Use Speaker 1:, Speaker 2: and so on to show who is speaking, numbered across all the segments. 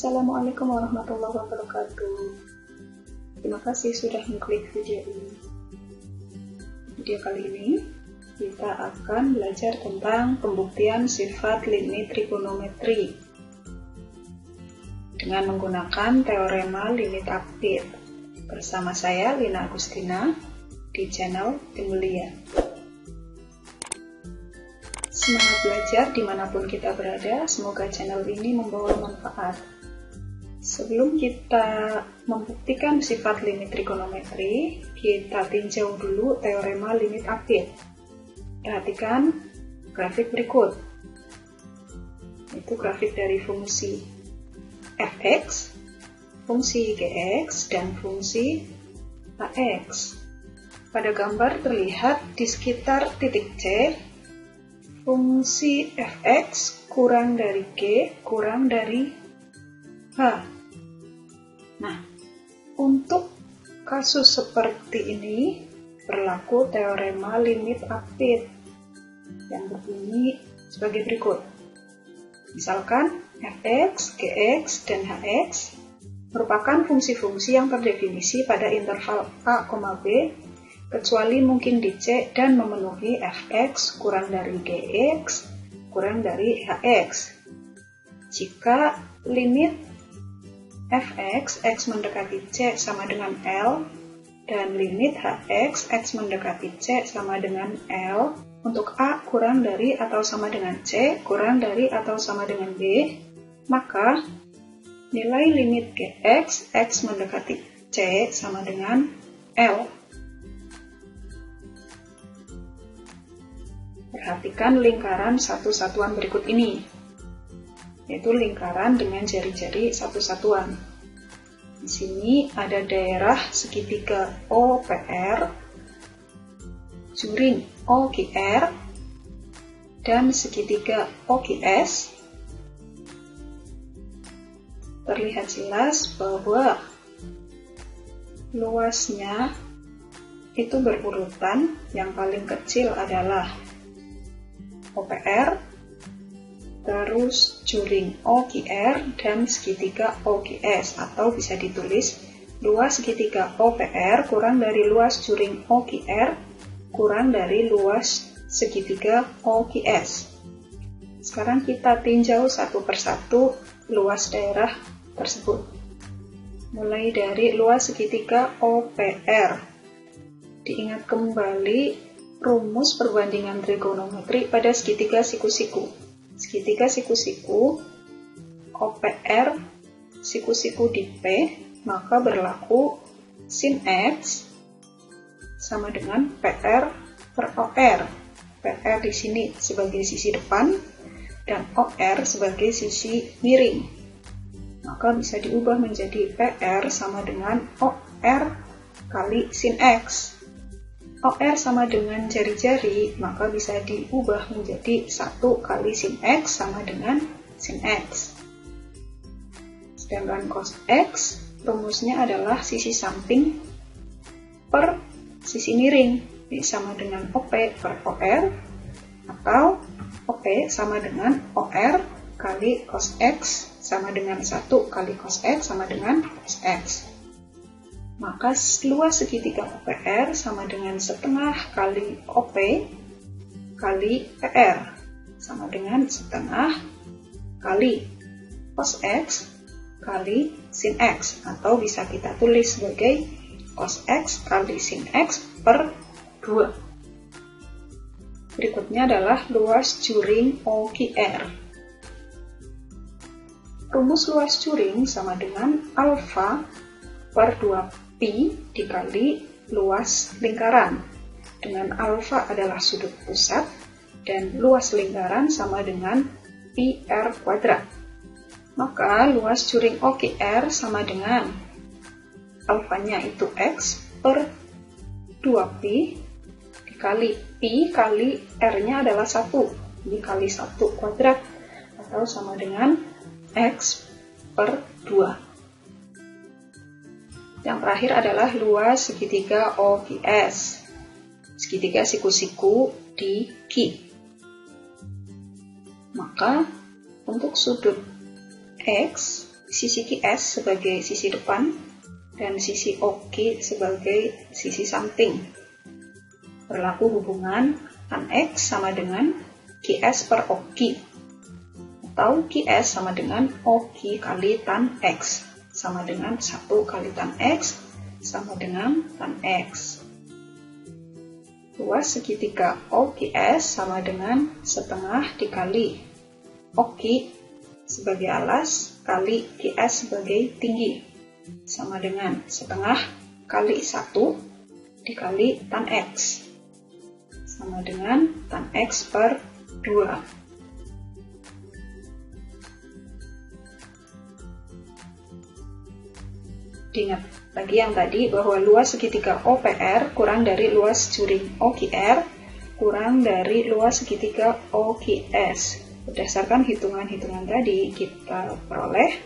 Speaker 1: Assalamualaikum warahmatullahi wabarakatuh. Terima kasih sudah mengklik video ini. Video kali ini kita akan belajar tentang pembuktian sifat limit trigonometri dengan menggunakan teorema limit apit. Bersama saya Lina Agustina di channel Timulia. Semangat belajar dimanapun kita berada, semoga channel ini membawa manfaat. Sebelum kita membuktikan sifat limit trigonometri, kita tinjau dulu teorema limit apit. Perhatikan grafik berikut. Itu grafik dari fungsi fx, fungsi gx, dan fungsi hx. Pada gambar terlihat di sekitar titik C, fungsi fx kurang dari g kurang dari h. Nah, untuk kasus seperti ini berlaku teorema limit apit yang berbunyi sebagai berikut. Misalkan fx, gx, dan hx merupakan fungsi-fungsi yang terdefinisi pada interval a, b kecuali mungkin di C dan memenuhi fx kurang dari gx kurang dari hx. Jika limit fx, x mendekati C sama dengan L, dan limit hx, x mendekati C sama dengan L, untuk A kurang dari atau sama dengan C, kurang dari atau sama dengan B, maka nilai limit gx, x mendekati C sama dengan L. Perhatikan lingkaran satu-satuan berikut ini, yaitu lingkaran dengan jari-jari satu-satuan. Di sini ada daerah segitiga OPR, juring OQR, dan segitiga OQS. Terlihat jelas bahwa luasnya itu berurutan, yang paling kecil adalah OPR, terus juring OQR, dan segitiga OQS, atau bisa ditulis luas segitiga OPR kurang dari luas juring OQR kurang dari luas segitiga OQS. Sekarang kita tinjau satu persatu luas daerah tersebut. Mulai dari luas segitiga OPR. Diingat kembali rumus perbandingan trigonometri pada segitiga siku-siku. Segitiga siku-siku, OPR siku-siku di P, maka berlaku sin X sama dengan PR per OR. PR di sini sebagai sisi depan dan OR sebagai sisi miring. Maka bisa diubah menjadi PR sama dengan OR kali sin X. OR sama dengan jari-jari, maka bisa diubah menjadi 1 kali sin X sama dengan sin X. Sedangkan cos X, rumusnya adalah sisi samping per sisi miring, sama dengan OP per OR, atau OP sama dengan OR kali cos X sama dengan 1 kali cos X sama dengan cos X. Maka luas segitiga OPR sama dengan setengah kali OP kali PR, sama dengan setengah kali cos X kali sin X, atau bisa kita tulis sebagai cos X kali sin X per 2. Berikutnya adalah luas juring OQR. Rumus luas juring sama dengan alfa per 2 pi dikali luas lingkaran, dengan alfa adalah sudut pusat dan luas lingkaran sama dengan pi r kuadrat. Maka luas juring OQR sama dengan alfanya itu x per 2pi dikali pi kali r-nya adalah 1 dikali 1 kuadrat, atau sama dengan x per 2. Yang terakhir adalah luas segitiga OQS, segitiga siku-siku di Q. Maka untuk sudut X sisi QS sebagai sisi depan dan sisi OQ sebagai sisi samping. Berlaku hubungan tan X sama dengan QS per OQ, atau QS sama dengan OQ kali tan X, sama dengan 1 kali tan X sama dengan tan X. Luas segitiga OQS sama dengan setengah dikali OQ sebagai alas kali QS sebagai tinggi, sama dengan setengah kali 1 dikali tan X, sama dengan tan X per 2. Diingat lagi yang tadi bahwa luas segitiga OPR kurang dari luas juring OQR kurang dari luas segitiga OQS. Berdasarkan hitungan-hitungan tadi, kita peroleh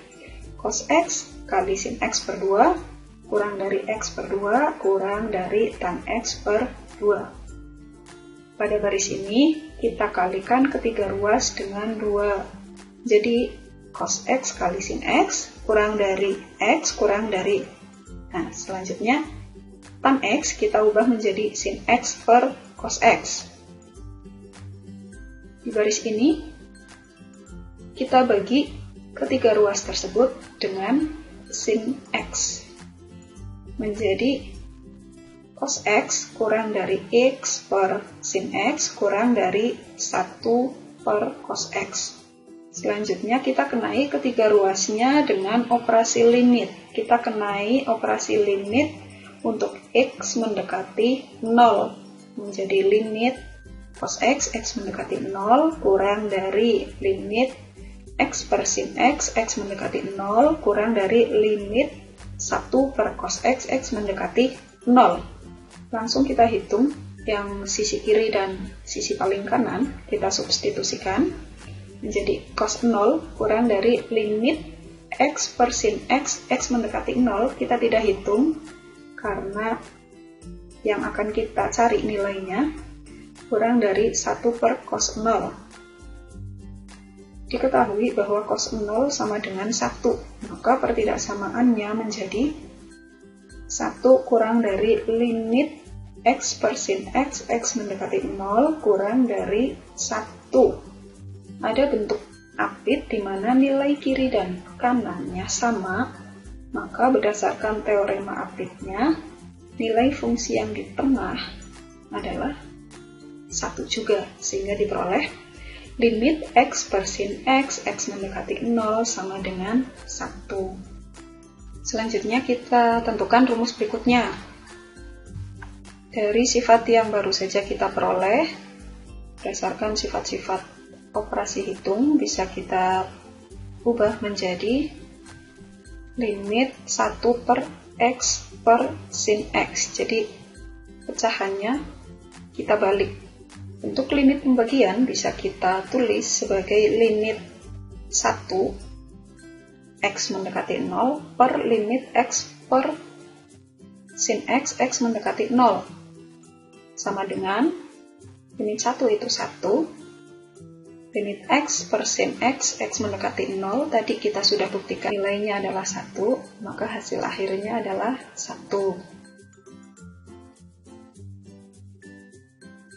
Speaker 1: cos X kali sin X per 2 kurang dari X per 2 kurang dari tan X per 2. Pada baris ini, kita kalikan ketiga ruas dengan 2. Jadi, cos X kali sin X kurang dari X kurang dari. Nah, selanjutnya, tan X kita ubah menjadi sin X per cos X. Di baris ini, kita bagi ketiga ruas tersebut dengan sin X. Menjadi cos X kurang dari X per sin X kurang dari 1 per cos X. Selanjutnya kita kenai ketiga ruasnya dengan operasi limit. Kita kenai operasi limit untuk X mendekati 0. Menjadi limit cos X mendekati 0 kurang dari limit X per sin X mendekati 0 kurang dari limit 1 per cos X mendekati 0. Langsung kita hitung yang sisi kiri dan sisi paling kanan, kita substitusikan menjadi cos 0 kurang dari limit X per sin X mendekati 0. Kita tidak hitung karena yang akan kita cari nilainya kurang dari 1 per cos 0. Diketahui bahwa cos 0 sama dengan 1, maka pertidaksamaannya menjadi 1 kurang dari limit X per sin X mendekati 0 kurang dari 1. Ada bentuk apit di mana nilai kiri dan kanannya sama, maka berdasarkan teorema apitnya, nilai fungsi yang di tengah adalah 1 juga, sehingga diperoleh limit X per sin X mendekati 0 sama dengan 1. Selanjutnya kita tentukan rumus berikutnya. Dari sifat yang baru saja kita peroleh, berdasarkan sifat-sifat operasi hitung, bisa kita ubah menjadi limit 1 per X per sin X. Jadi pecahannya kita balik. Untuk limit pembagian bisa kita tulis sebagai limit 1 X mendekati 0 per limit X per sin X mendekati 0. Sama dengan limit 1 itu 1, limit X per sin X mendekati 0, tadi kita sudah buktikan nilainya adalah 1, maka hasil akhirnya adalah 1.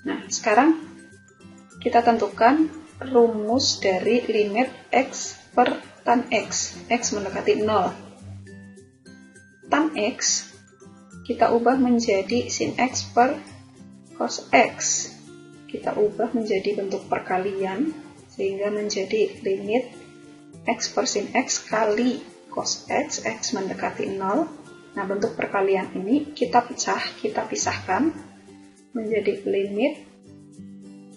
Speaker 1: Nah, sekarang kita tentukan rumus dari limit X per tan X mendekati 0. Tan X kita ubah menjadi sin X per cos X. Kita ubah menjadi bentuk perkalian, sehingga menjadi limit X per sin X kali cos X mendekati 0. Nah, bentuk perkalian ini kita pisahkan menjadi limit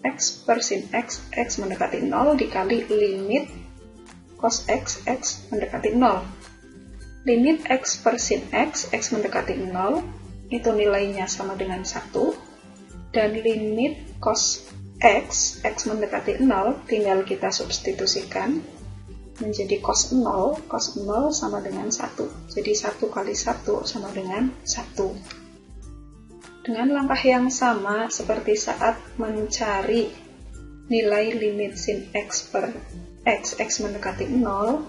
Speaker 1: X per sin X mendekati 0 dikali limit cos X mendekati 0. Limit X per sin X mendekati 0 itu nilainya sama dengan 1, dan limit cos X mendekati 0 tinggal kita substitusikan menjadi cos 0 sama dengan 1. Jadi 1 kali 1 sama dengan 1. Dengan langkah yang sama seperti saat mencari nilai limit sin X per X mendekati 0,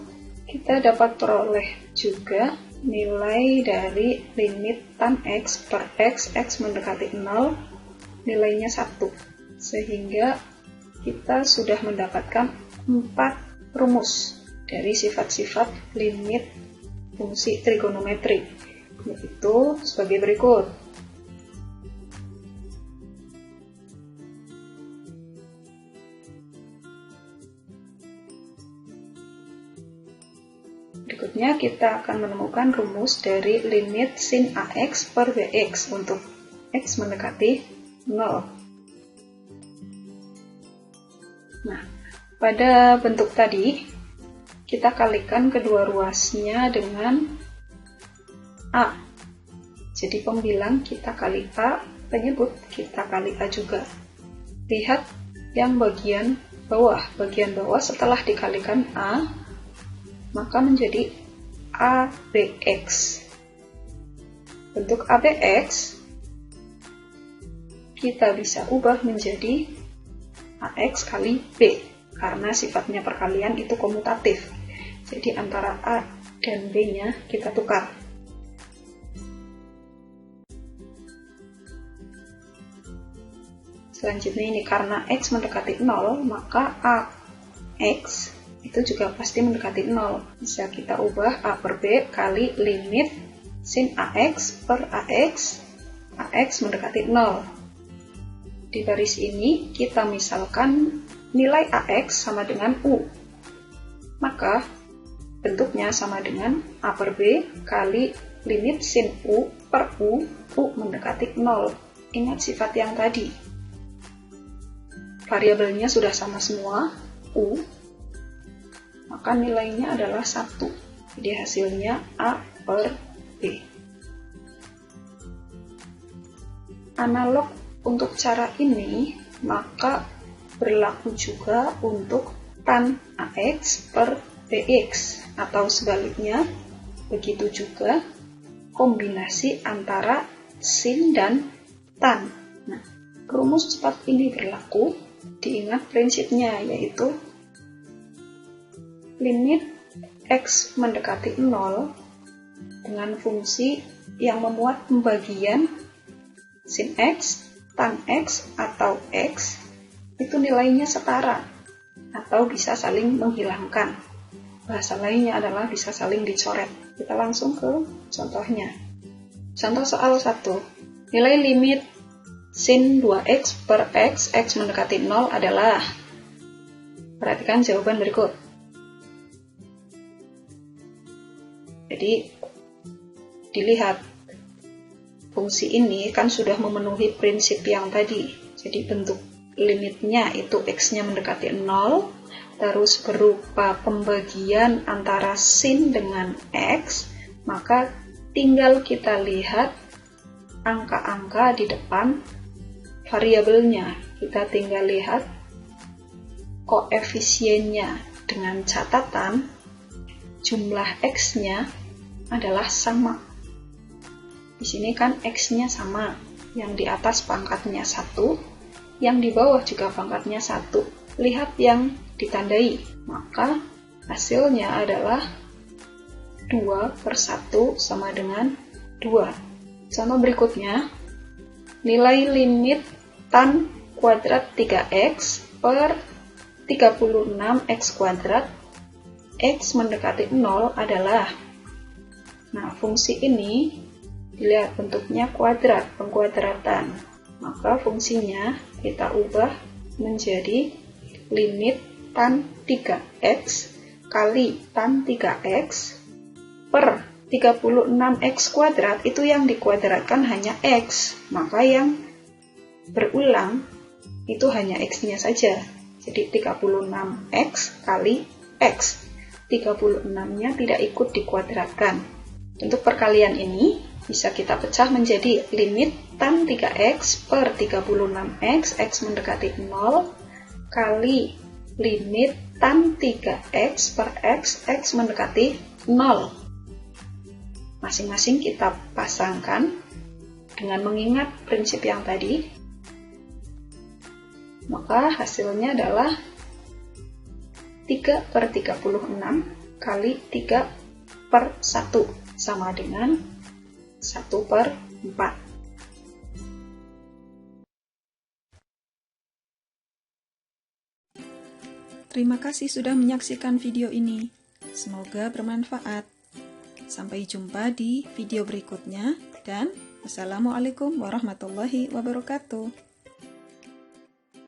Speaker 1: kita dapat peroleh juga nilai dari limit tan X per X mendekati 0, nilainya 1. Sehingga kita sudah mendapatkan 4 rumus dari sifat-sifat limit fungsi trigonometri, yaitu sebagai berikut. Berikutnya kita akan menemukan rumus dari limit sin AX per BX untuk X mendekati 0. Nah, pada bentuk tadi, kita kalikan kedua ruasnya dengan A. Jadi pembilang kita kali A, penyebut kita kali A juga. Lihat yang bagian bawah. Bagian bawah setelah dikalikan A, maka menjadi ABX. Bentuk ABX kita bisa ubah menjadi AX kali B, karena sifatnya perkalian itu komutatif. Jadi antara A dan B-nya kita tukar. Selanjutnya ini, karena X mendekati 0, maka AX itu juga pasti mendekati 0. Bisa kita ubah A per B kali limit sin AX per AX mendekati 0. Di baris ini kita misalkan nilai AX sama dengan U. Maka bentuknya sama dengan A per B kali limit sin U per U mendekati 0. Ingat sifat yang tadi. Variabelnya sudah sama semua, U, maka nilainya adalah 1. Jadi hasilnya A per B. Analog untuk cara ini, maka berlaku juga untuk tan AX per BX, atau sebaliknya, begitu juga kombinasi antara sin dan tan. Nah, rumus cepat ini berlaku, diingat prinsipnya, yaitu limit X mendekati 0 dengan fungsi yang memuat pembagian sin X, tan X, atau X, itu nilainya setara atau bisa saling menghilangkan. Bahasa lainnya adalah bisa saling dicoret. Kita langsung ke contohnya. Contoh soal 1. Nilai limit sin 2X per X mendekati 0 adalah, perhatikan jawaban berikut. Jadi, dilihat fungsi ini kan sudah memenuhi prinsip yang tadi. Jadi bentuk limitnya itu X-nya mendekati 0, terus berupa pembagian antara sin dengan X, maka tinggal kita lihat angka-angka di depan variabelnya. Kita tinggal lihat koefisiennya dengan catatan jumlah X-nya adalah sama. Di sini kan X-nya sama, yang di atas pangkatnya 1, yang di bawah juga pangkatnya 1. Lihat yang ditandai, maka hasilnya adalah 2 per 1 sama dengan 2. Contoh berikutnya, nilai limit tan kuadrat 3X per 36X kuadrat X mendekati 0 adalah, nah fungsi ini dilihat bentuknya kuadrat, pengkuadratan, maka fungsinya kita ubah menjadi limit tan 3X kali tan 3X per 36X kuadrat, itu yang dikuadratkan hanya X, maka yang berulang itu hanya X-nya saja, jadi 36X kali X. 36-nya tidak ikut dikuadratkan. Untuk perkalian ini bisa kita pecah menjadi limit tan 3X per 36X X mendekati 0 kali limit tan 3X per X mendekati 0. Masing-masing kita pasangkan dengan mengingat prinsip yang tadi, maka hasilnya adalah 3 per 36 kali 3/1 sama dengan 1/4.
Speaker 2: Terima kasih sudah menyaksikan video ini. Semoga bermanfaat. Sampai jumpa di video berikutnya dan wassalamualaikum warahmatullahi wabarakatuh.